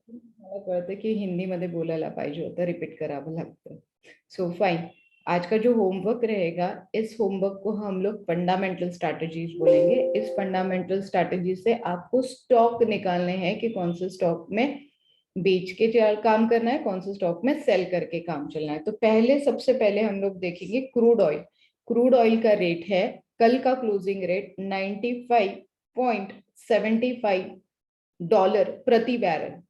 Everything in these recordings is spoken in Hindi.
मला कळतं की हिंदीमध्ये बोलायला पाहिजे होतं, रिपीट करावं लागतं. सो फाइन, आज का जो होमवर्क रहेगा, इस होमवर्क को हम लोग फंडामेंटल स्ट्रैटेजीज बोलेंगे. इस फंडामेंटल स्ट्रैटेजी से आपको स्टॉक निकालने हैं कि कौन से स्टॉक में बेच के काम करना है, कौन से स्टॉक में सेल करके काम चलना है. तो पहले सबसे पहले हम लोग देखेंगे क्रूड ऑयल. क्रूड ऑयल का रेट है, कल का क्लोजिंग रेट $95.75 प्रति बैरल.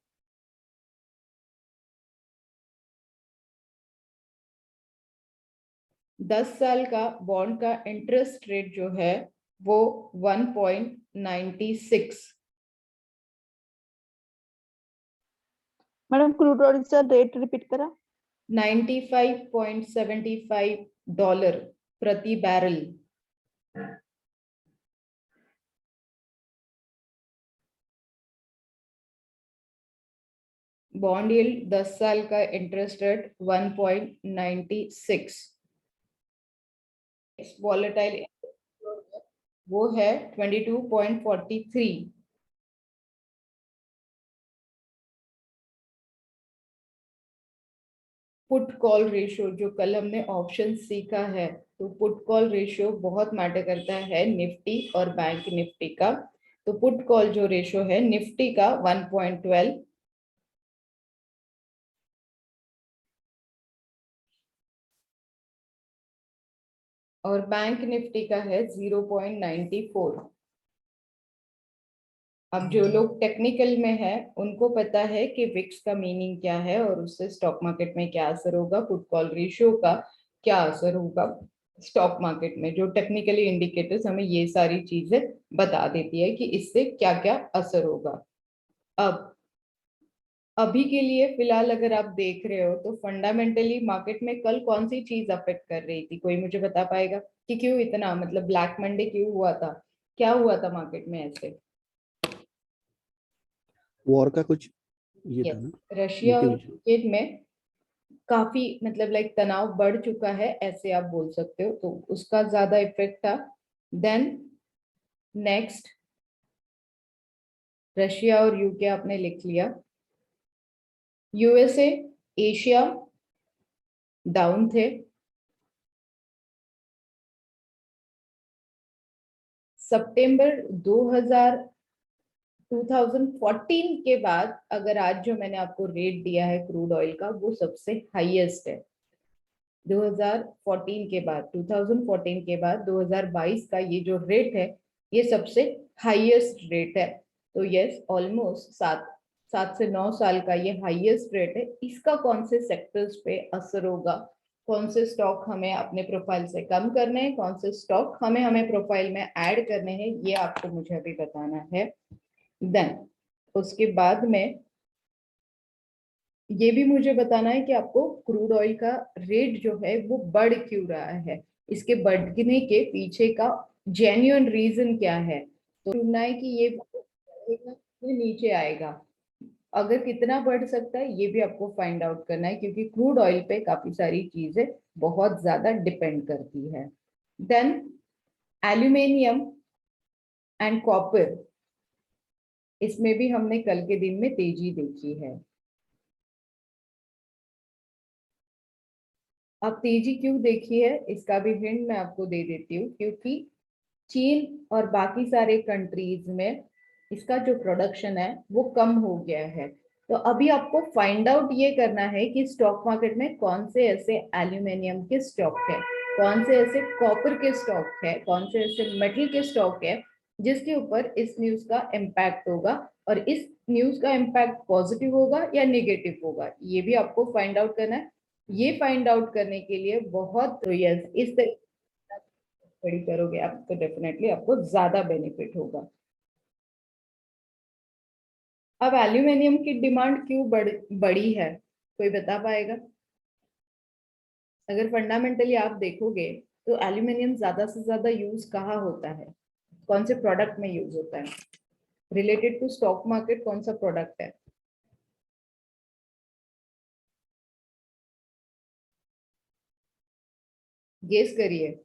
10 साल का बॉन्ड का इंटरेस्ट रेट जो है वो 1.96. मैडम क्रूड ऑइलचा रेट रिपीट करा. $95.75 प्रति बैरल. बॉन्ड यील्ड 10 साल का इंटरेस्ट रेट 1.96. वॉलेटाइल वो है 22.43. पुट कॉल रेशियो जो कल हमने ऑप्शन सीखा है, तो पुट कॉल रेशियो बहुत मैटर करता है निफ्टी और बैंक निफ्टी का. तो पुट कॉल जो रेशियो है निफ्टी का 1.12, और बैंक निफ्टी का है 0.94. अब जो लोग टेक्निकल में है उनको पता है कि विक्स का मीनिंग क्या है और उससे स्टॉक मार्केट में क्या असर होगा, पुट कॉल रेशियो का क्या असर होगा स्टॉक मार्केट में. जो टेक्निकली इंडिकेटर्स हमें ये सारी चीजें बता देती है कि इससे क्या क्या असर होगा. अब अभी के लिए फिलहाल अगर आप देख रहे हो तो फंडामेंटली मार्केट में कल कौन सी चीज अफेक्ट कर रही थी, कोई मुझे बता पाएगा कि क्यों इतना, मतलब ब्लैक मंडे क्यों हुआ था, क्या हुआ था मार्केट में ऐसे? वॉर का कुछ ये था यस, ना, रशिया और मोटिवेशन. यूक्रेन में काफी मतलब लाइक तनाव बढ़ चुका है, ऐसे आप बोल सकते हो, तो उसका ज्यादा इफेक्ट था. देन नेक्स्ट, रशिया और यूके आपने लिख लिया. यूएसए, एशिया डाउन थे. सितंबर 2014 के बाद अगर आज जो मैंने आपको रेट दिया है क्रूड ऑयल का वो सबसे हाईएस्ट है. 2014 के बाद 2022 का ये जो रेट है ये सबसे हाईएस्ट रेट है. तो यस, ऑलमोस्ट 7 से 9 साल का ये हाईएस्ट रेट है. इसका कौन से सेक्टर्स पे असर होगा, कौन से स्टॉक हमें अपने प्रोफाइल से कम करने हैं, कौन से स्टॉक हमें हमें प्रोफाइल में ऐड करने हैं, ये आपको मुझे अभी बताना है. देन उसके बाद में ये भी मुझे बताना है कि आपको क्रूड ऑयल का रेट जो है वो बढ़ क्यों रहा है, इसके बढ़ने के पीछे का जेन्युइन रीजन क्या है. तो सुनना है कि ये नीचे आएगा, अगर कितना बढ़ सकता है ये भी आपको फाइंड आउट करना है, क्योंकि क्रूड ऑयल पे काफी सारी चीजें बहुत ज्यादा डिपेंड करती है. देन एल्यूमिनियम एंड कॉपर, इसमें भी हमने कल के दिन में तेजी देखी है. अब तेजी क्यों देखी है इसका भी हिंट मैं आपको दे देती हूँ, क्योंकि चीन और बाकी सारे कंट्रीज में इसका जो प्रोडक्शन है वो कम हो गया है. तो अभी आपको फाइंड आउट ये करना है कि स्टॉक मार्केट में कौन से ऐसे एल्यूमिनियम के स्टॉक है, कौन से ऐसे कॉपर के स्टॉक है, कौन से ऐसे मेटल के स्टॉक है जिसके ऊपर इस न्यूज का इम्पैक्ट होगा, और इस न्यूज का इम्पैक्ट पॉजिटिव होगा या नेगेटिव होगा, ये भी आपको फाइंड आउट करना है. ये फाइंड आउट करने के लिए बहुत, तो यस, इस तरीके स्टडी करोगे आप तो डेफिनेटली आपको ज्यादा बेनिफिट होगा. अब एल्यूमिनियम की डिमांड क्यों बढ़ी है, कोई बता पाएगा? अगर फंडामेंटली आप देखोगे तो एल्यूमिनियम ज्यादा से ज्यादा यूज कहाँ होता है, कौन से प्रोडक्ट में यूज होता है, रिलेटेड टू स्टॉक मार्केट कौन सा प्रोडक्ट है? गेस करिए.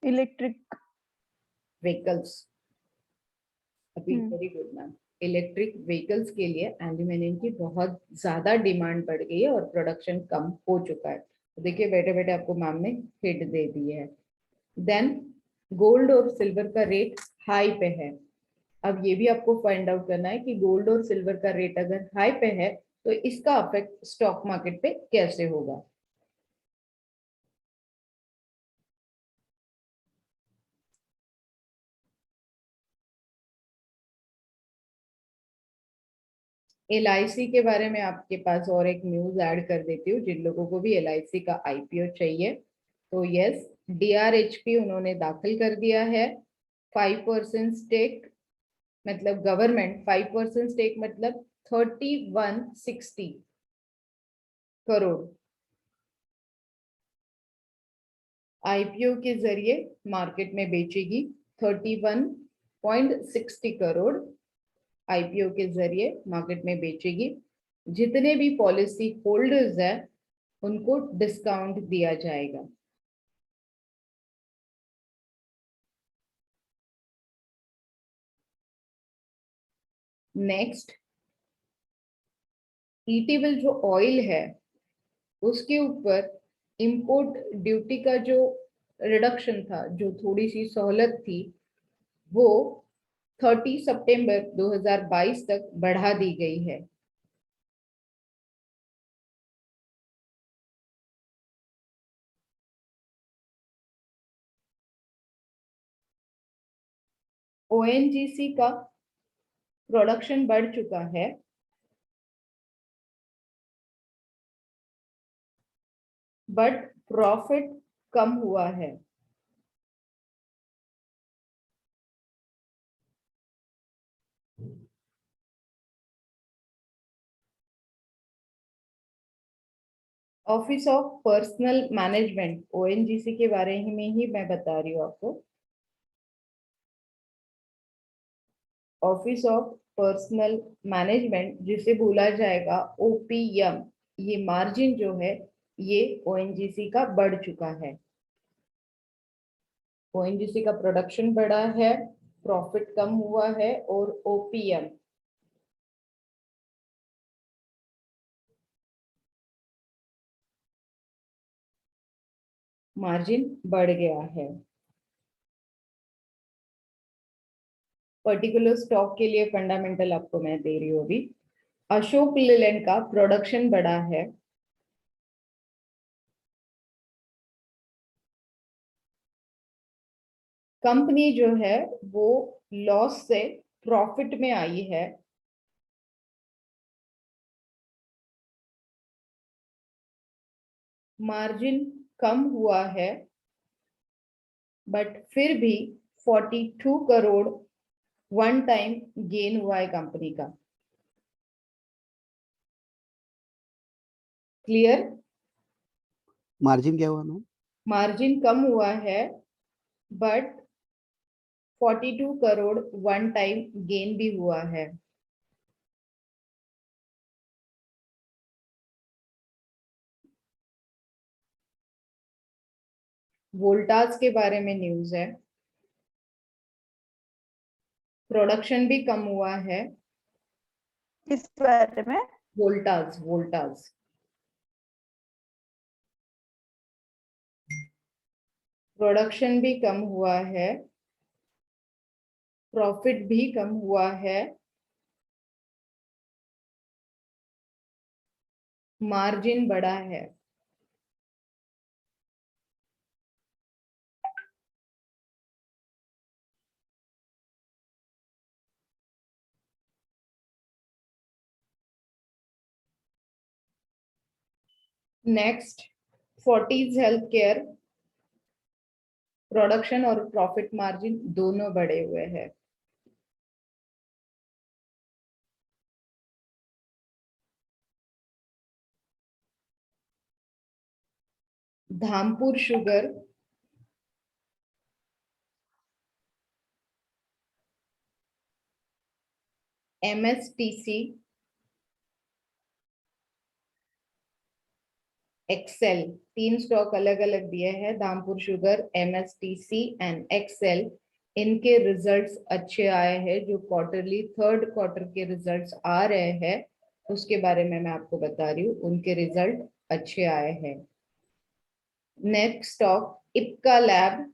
Electric vehicles. अभी very good ma'am, electric vehicles के लिए एल्यूमिनियम की बहुत ज्यादा डिमांड बढ़ गई है और प्रोडक्शन कम हो चुका है। तो देखिए बैठे बैठे आपको मैम ने हिट दे दी है। देन गोल्ड और सिल्वर का रेट हाई पे है। अब ये भी आपको फाइंड आउट करना है कि गोल्ड और सिल्वर का रेट अगर हाई पे है तो इसका अफेक्ट स्टॉक मार्केट पे कैसे होगा। LIC के बारे में आपके पास और एक न्यूज ऐड कर देती हूँ जिन लोगों को भी LIC का IPO चाहिए। तो यस, DRHP उन्होंने दाखिल कर दिया है। 5% स्टेक मतलब गवर्नमेंट 5% स्टेक मतलब 3160 करोड़ IPO के जरिए मार्केट में बेचेगी। 31.60 करोड़ IPO के जरिए मार्केट में बेचेगी। जितने भी पॉलिसी होल्डर्स हैं उनको डिस्काउंट दिया जाएगा। नेक्स्ट, ईटेबल जो ऑयल है उसके ऊपर इंपोर्ट ड्यूटी का जो रिडक्शन था, जो थोड़ी सी सहूलत थी, वो 30 सितंबर 2022 तक बढ़ा दी गई है। ONGC का प्रोडक्शन बढ़ चुका है, बट प्रॉफिट कम हुआ है। Office of personal management ONGC के बारे में ही मैं बता रही हूँ आपको। ऑफिस ऑफ पर्सनल मैनेजमेंट जिसे बोला जाएगा OPM, ये मार्जिन जो है ये ONGC का बढ़ चुका है। ONGC का प्रोडक्शन बढ़ा है, प्रॉफिट कम हुआ है और OPM मार्जिन बढ़ गया है। पर्टिकुलर स्टॉक के लिए फंडामेंटल आपको मैं दे रही हूँ अभी। अशोक लेलैंड का प्रोडक्शन बढ़ा है, कंपनी जो है वो लॉस से प्रॉफिट में आई है। मार्जिन कम हुआ है, बट फिर भी 42 करोड़ वन टाइम गेन हुआ है कंपनी का। क्लियर? मार्जिन क्या हुआ मैम? मार्जिन कम हुआ है, but 42 crore one time gain भी हुआ है। वोल्टास के बारे में न्यूज है, प्रोडक्शन भी कम हुआ है। किस बारे में? वोल्टास, वोल्टास प्रोडक्शन भी कम हुआ है, प्रॉफिट भी कम हुआ है, मार्जिन बढ़ा है। Next, Fortis health care production और प्रॉफिट मार्जिन दोनों बढ़े हुए हैं। धामपुर शुगर MSTC एक्सेल, तीन स्टॉक अलग अलग दिए हैं, Dhampur sugar, MSTC and Excel. इनके रिजल्ट्स अच्छे आए हैं, जो क्वार्टरली थर्ड क्वार्टर के रिजल्ट्स आ रहे हैं उसके बारे में मैं आपको बता रही हूँ, उनके रिजल्ट अच्छे आए हैं। Next stock Ipca lab,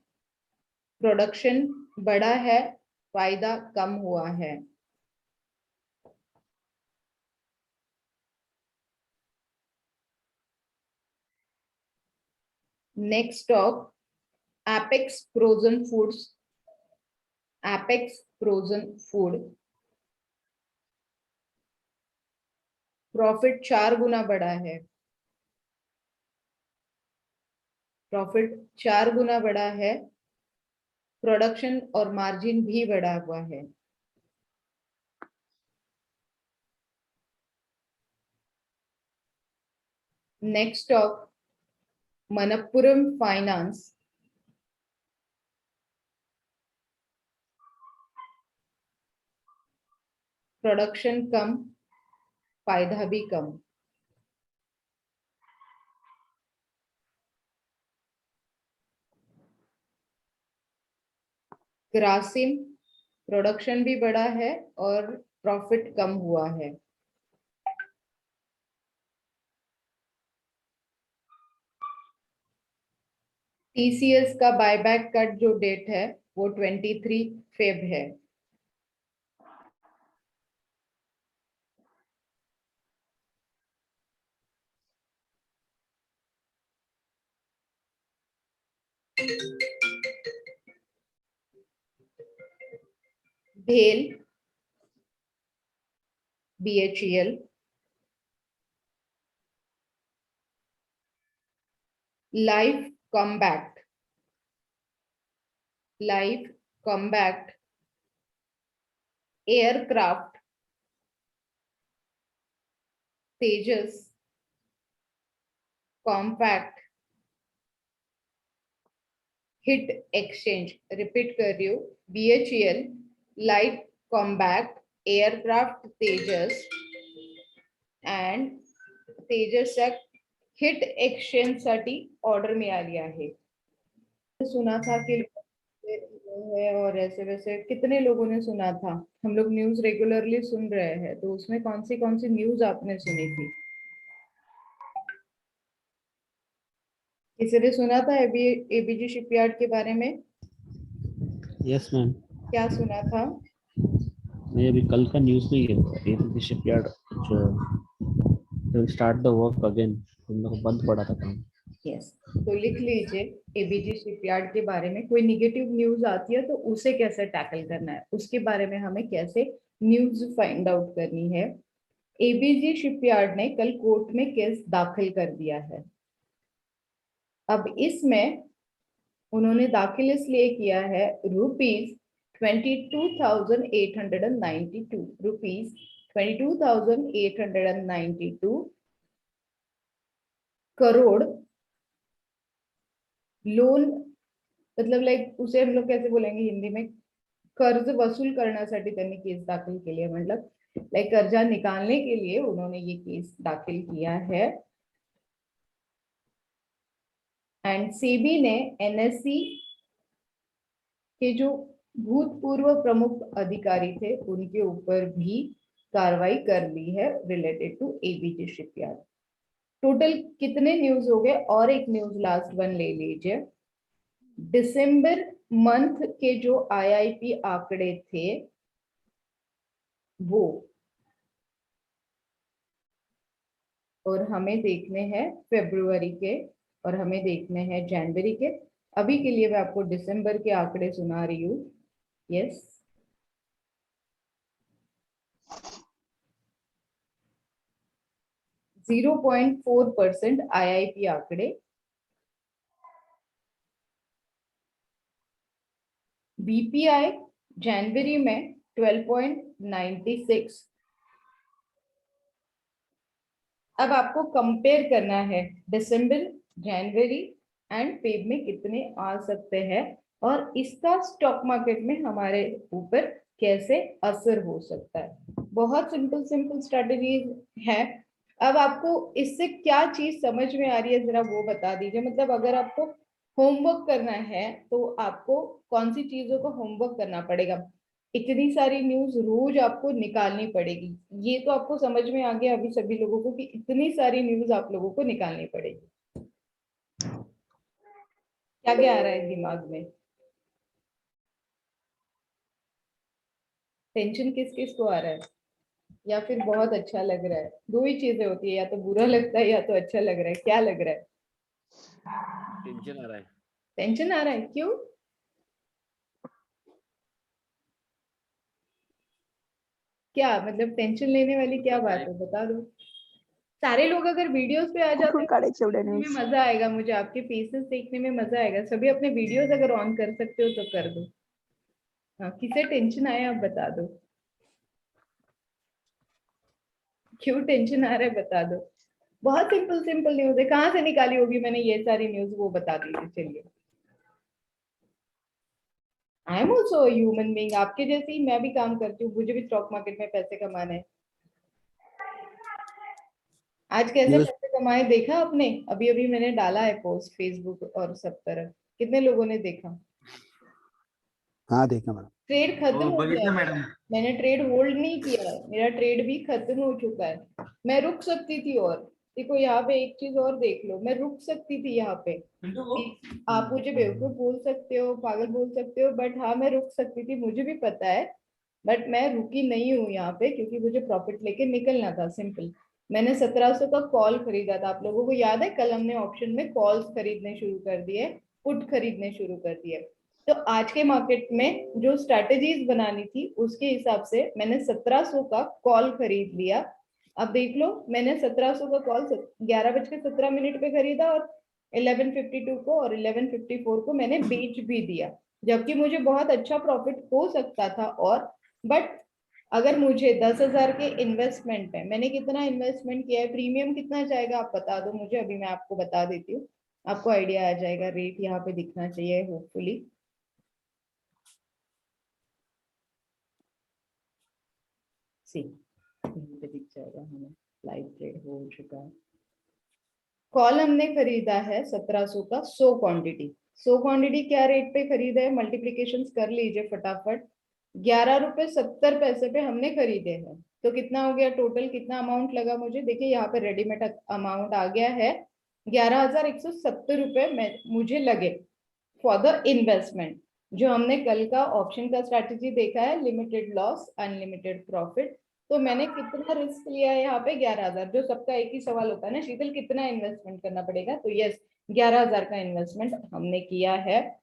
production बढ़ा है, फायदा कम हुआ है। Next stock apex frozen foods, apex frozen food, profit 4 गुना बढ़ा है, प्रॉफिट 4 गुना बढ़ा है, प्रोडक्शन और मार्जिन भी बढ़ा हुआ है। Next stock Manappuram finance, production कम, फायदा भी कम। ग्रासिम, प्रोडक्शन भी बढ़ा है और प्रॉफिट कम हुआ है। टीसीएस का बायबैक कट जो डेट है वो 23 फेब है। भेल, BHEL, light combat, light combat, aircraft, Tejas, compact, heat exchange, repeat कर रही हूँ, BHEL, light combat, aircraft Tejas and तेजसक हिट एक्सचेंज साठी ऑर्डर मिळाली आहे। सुना था कि है और ऐसे वैसे कितने लोगों ने सुना था, हम लोग न्यूज रेगुलरली सुन रहे हैं, तो उसमें कौन सी न्यूज आपने सुनी थी? किसी ने सुना था एबीजी शिपयार्ड के बारे में? यस मैम, क्या सुना था? मैं अभी कल का न्यूज़ में ही है, एबीसी शिपयार्ड जो स्टार्ट द वर्क अगेन, उन लोगों को बंद पड़ा था काम। यस, तो लिख लीजिए एबीजी शिपयार्ड के बारे में कोई निगेटिव न्यूज आती है तो उसे कैसे टैकल करना है, उसके बारे में हमें कैसे न्यूज फाइंड आउट करनी है। एबीजी शिपयार्ड ने कल कोर्ट में केस दाखिल कर दिया है। अब इसमें उन्होंने दाखिल इसलिए किया है ₹22,892, ₹22,892 करोड़ लोन, मतलब लाईक उसे हम लोग कैसे बोलेंगे हिंदी में, कर्ज वसूल करण्यासाठी त्यांनी केस दाखल केली है, मतलब लाईक कर्जा निकालने के लिए उन्होंने ये केस दाखिल किया है। एंड सेबी ने एनएससी के जो भूतपूर्व प्रमुख अधिकारी थे उनके ऊपर भी कार्रवाई कर ली है related to ABG shipyard. Total कितने न्यूज हो गए? और एक न्यूज लास्ट वन ले लीजिए। दिसंबर मंथ के जो आईआईपी आंकड़े थे वो, और हमें देखने हैं फरवरी के, और हमें देखने हैं जनवरी के। अभी के लिए मैं आपको दिसंबर के आंकड़े सुना रही हूँ। यस, 0.4% आईआईपी आंकड़े। बीपीआई जनवरी में 12.96। अब आपको कंपेयर करना है दिसंबर, जनवरी एंड फेब में कितने आ सकते हैं और इसका स्टॉक मार्केट में हमारे ऊपर कैसे असर हो सकता है। बहुत सिंपल सिंपल स्ट्रेटजीज है। अब आपको इससे क्या चीज समझ में आ रही है जरा वो बता दीजिए। मतलब अगर आपको होमवर्क करना है तो आपको कौन सी चीजों का होमवर्क करना पड़ेगा। इतनी सारी न्यूज रोज आपको निकालनी पड़ेगी, ये तो आपको समझ में आ गया अभी सभी लोगों को कि इतनी सारी न्यूज आप लोगों को निकालनी पड़ेगी। क्या क्या आ रहा है दिमाग में? टेंशन किस किस को आ रहा है, या फिर बहुत अच्छा लग रहा है? दो ही चीजें होती है, या तो बुरा लगता है या तो अच्छा लग रहा है। क्या लग रहा है? टेंशन आ रहा है। टेंशन आ रहा है, क्यों? क्या मतलब टेंशन लेने वाली क्या बात है, बता दो। सारे लोग अगर वीडियोस पे आ जाते कुठून हैं काढायचे एवढे देखने न्यूज? में मजा आएगा, मुझे आपके फेसेस देखने में मजा आएगा। सभी अपने वीडियोस अगर ऑन कर सकते हो तो कर दो। हाँ, किसे टेंशन आया आप बता दो। क्यों टेंशन आ रहा है बता दो। बहुत सिंपल सिंपल न्यूज है, कहाँ से निकाली होगी मैंने ये सारी न्यूज, वो बता दीजिए। चलिए, I am also human being, आपके जैसे ही मैं भी काम करती हूँ, मुझे भी स्टॉक मार्केट में पैसे कमाने हैं। आज कैसे न्यूज पैसे कमाए देखा आपने? अभी अभी मैंने डाला है पोस्ट फेसबुक और सब तरफ, कितने लोगों ने देखा? हाँ देखा मैडम। ट्रेड खत्म हो हो गया बघितलं है मॅडम. मेरा। मैंने ट्रेड होल्ड नहीं किया है, मेरा ट्रेड भी खत्म हो चुका है। मैं रुक सकती थी, और देखो यहाँ पे एक चीज और देख लो, मैं रुक सकती थी यहाँ पे। आप मुझे बेवकूफ बोल सकते हो, पागल बोल सकते हो, बट हाँ मैं रुक सकती थी, मुझे भी पता है। बट मैं रुकी नहीं हूँ यहाँ पे, क्योंकि मुझे प्रॉफिट लेके निकलना था, सिंपल। मैंने 1700 का कॉल खरीदा था, आप लोगों को याद है? कल हमने ऑप्शन में कॉल्स खरीदने शुरू कर दिए, पुट खरीदने शुरू कर दिए। तो आज के मार्केट में जो स्ट्रैटेजीज बनानी थी उसके हिसाब से मैंने 1700 का कॉल खरीद लिया। अब देख लो, मैंने 1700 का कॉल 11:17 पे खरीदा, और 11:52 को और 11:54 को मैंने बेच भी दिया, जबकि मुझे बहुत अच्छा प्रॉफिट हो सकता था। और बट अगर मुझे 10,000 के इन्वेस्टमेंट है, मैंने कितना इन्वेस्टमेंट किया है, प्रीमियम कितना जाएगा आप बता दो मुझे, अभी मैं आपको बता देती हूँ। आपको आइडिया आ जाएगा, रेट यहाँ पे दिखना चाहिए होपफुली। सी यहीं पे दिख जाएगा, हमें लाइव ट्रेड हो चुका है। कॉल हमने खरीदा है 1700 का, 100 क्वांटिटी। 100 क्वांटिटी क्या रेट पे खरीदा है, मल्टीप्लीकेशन कर लीजिए फटाफट। 11 रुपए 70 पैसे पे हमने खरीदे हैं। तो कितना हो गया टोटल, कितना अमाउंट लगा मुझे? देखिए यहाँ पे रेडीमेड अमाउंट आ गया है, 11,170 रुपए मुझे लगे फॉर द इन्वेस्टमेंट। जो हमने कल का ऑप्शन का स्ट्रैटेजी देखा है, लिमिटेड लॉस अनलिमिटेड प्रॉफिट। तो मैंने कितना रिस्क लिया है यहाँ पे? 11,000। जो सबका एक ही सवाल होता है ना, शीतल कितना इन्वेस्टमेंट करना पड़ेगा, तो यस 11,000 का इन्वेस्टमेंट हमने किया है।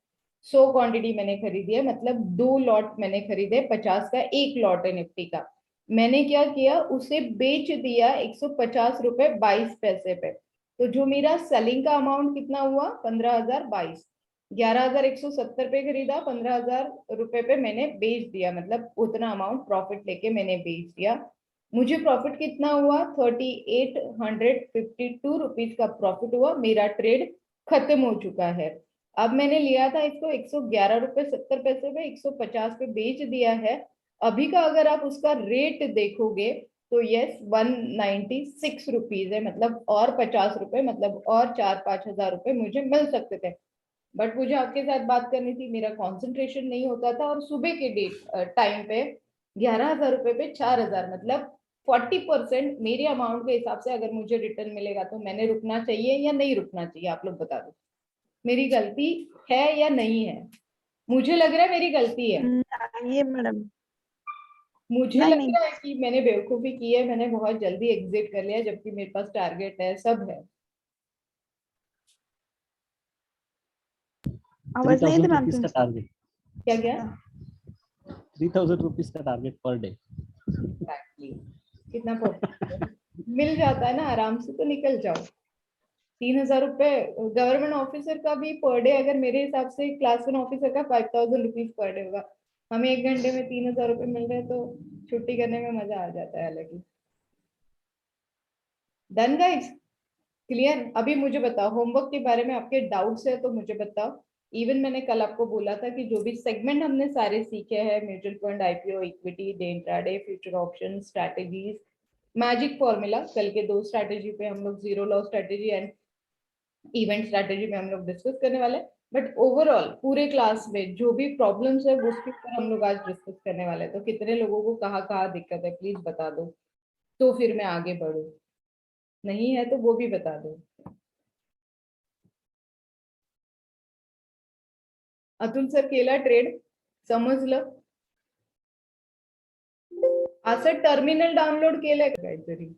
100 क्वांटिटी मैंने खरीदी है, मतलब 2 लॉट मैंने खरीदे, 50 का एक लॉट है निफ्टी का। मैंने क्या किया, उसे बेच दिया 150 रुपए 22 पैसे पे। तो जो मेरा सेलिंग का अमाउंट कितना हुआ, 15,022। 11,170 पे खरीदा, 15,000 रुपए पे मैंने बेच दिया, मतलब उतना अमाउंट प्रॉफिट लेके मैंने बेच दिया। मुझे प्रॉफिट कितना हुआ, 3,852 रुपीज का प्रॉफिट हुआ। मेरा ट्रेड खत्म हो चुका है। अब मैंने लिया था इसको 111 रुपए 70 पैसे पे, 150 पे बेच दिया है। अभी का अगर आप उसका रेट देखोगे तो यस 196 रुपीज है, मतलब और 50 रुपए, मतलब और 4-5 हजार रुपए मुझे मिल सकते थे। बट मुझे आपके साथ बात करनी थी, मेरा कंसंट्रेशन नहीं होता था, और सुबह के डेट टाइम पे 11,000 रुपए पे 4,000, मतलब 40% मेरे अमाउंट के हिसाब से अगर मुझे रिटर्न मिलेगा तो मैंने रुकना चाहिए या नहीं रुकना चाहिए? आप लोग बता दो, मेरी गलती है या नहीं है? मुझे लग रहा है मेरी गलती है। नाहीये मॅडम. मुझे नहीं लग नहीं. रहा है कि मैंने बेवकूफी की है, मैंने बहुत जल्दी एग्जिट कर लिया, जबकि मेरे पास टारगेट है, सब है। आवाज नहीं येते 3,000 मॅम रुपीज का तुमचा. टारगेट, क्या क्या? 3,000 रुपीज का टारगेट पर डे। Exactly. कितना प्रॉफिट मिल जाता है ना, आराम से तो निकल जाओ। 3,000 रुपए गवर्नमेंट ऑफिसर का भी पर डे, अगर मेरे हिसाब से क्लास 1 ऑफिसर का 5,000 रुपीज पर डे होगा। हमें 1 घंटे में 3,000 रुपए मिल रहे हैं, तो छुट्टी करने में मजा आ जाता है अलग ही। Done guys, clear? अभी मुझे बताओ, होमवर्क के बारे में आपके डाउट्स है तो मुझे बताओ। इवन मैंने कल आपको बोला था कि जो भी सेगमेंट हमने सारे सीखे हैं, mutual fund, IPO, equity, day intraday, future option, strategies, magic formula, कल के 2 स्ट्रैटेजी पे हम लोग zero loss strategy and event strategy में हम लोग डिस्कस करने वाले हैं। बट ओवरऑल पूरे क्लास में जो भी प्रॉब्लम्स है उसके ऊपर हम लोग आज डिस्कस करने वाले हैं। तो कितने लोगों को कहाँ कहाँ दिक्कत है प्लीज बता दो, तो फिर मैं आगे बढ़ू। नहीं है तो वो भी बता दो। अतुल सर केला ट्रेड समजलं? असं टर्मिनल डाउनलोड केलंय का काहीतरी?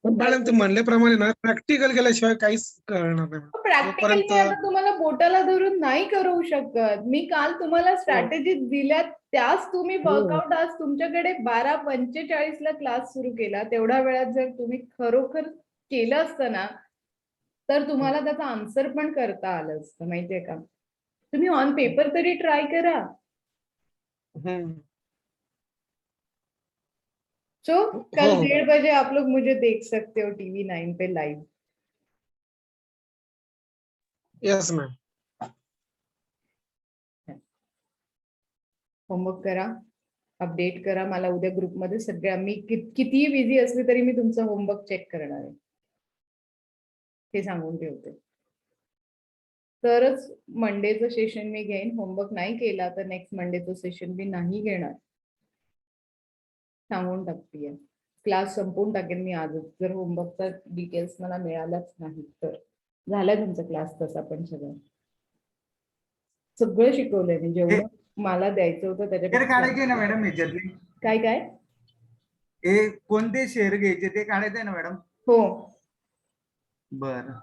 मॅडम ते म्हणल्याप्रमाणे ना प्रॅक्टिकल केल्याशिवाय काहीच कळणार नाही मॅडम. प्रॅक्टिकल जोपर्यंत मी आता तुम्हाला बोटाला धरून नाही करू शकत. मी काल तुम्हाला स्ट्रॅटेजी दिल्या, त्याच तुम्ही वर्कआउट आज तुमच्याकडे 12:45 ला क्लास सुरू केला. तेवढ्या वेळात जर तुम्ही खरोखर केलं असतं ना, तर तुम्हाला त्याचा आन्सर पण करता आलं असतं, माहितीये का? तुम्ही ऑन पेपर तरी ट्राय करा. हम्म. सो कल हो. 1:30 बजे आप लोग मुझे देख सकते हो टीवी 9 पे लाइव. Yes ma'am. होमवर्क करा, अपडेट करा. मला उद्या ग्रुपमध्ये सगळ्या, मी कितीही बिझी असले तरी मी तुमचं होमवर्क चेक करणार आहे, हे सांगून ठेवते. तरच मंडेचं सेशन मी घेईन. होमवर्क नाही केला तर नेक्स्ट मंडेचं सेशन मी नाही घेणार, सांगून टाकतीये. क्लास संपवून टाकेन मी आजच, जर होमवर्कचा डिटेल्स मला मिळालाच नाही तर. झाला तुमचा क्लास तसा पण सगळं शिकवलंय मी, जेवढं मला द्यायचं होतं शेअर त्याच्यापेक्षा. काढायचे ना मॅडम याच्यातले? काय काय? हे कोणते शेअर घ्यायचे ते काढायचे ना मॅडम? हो. बरं.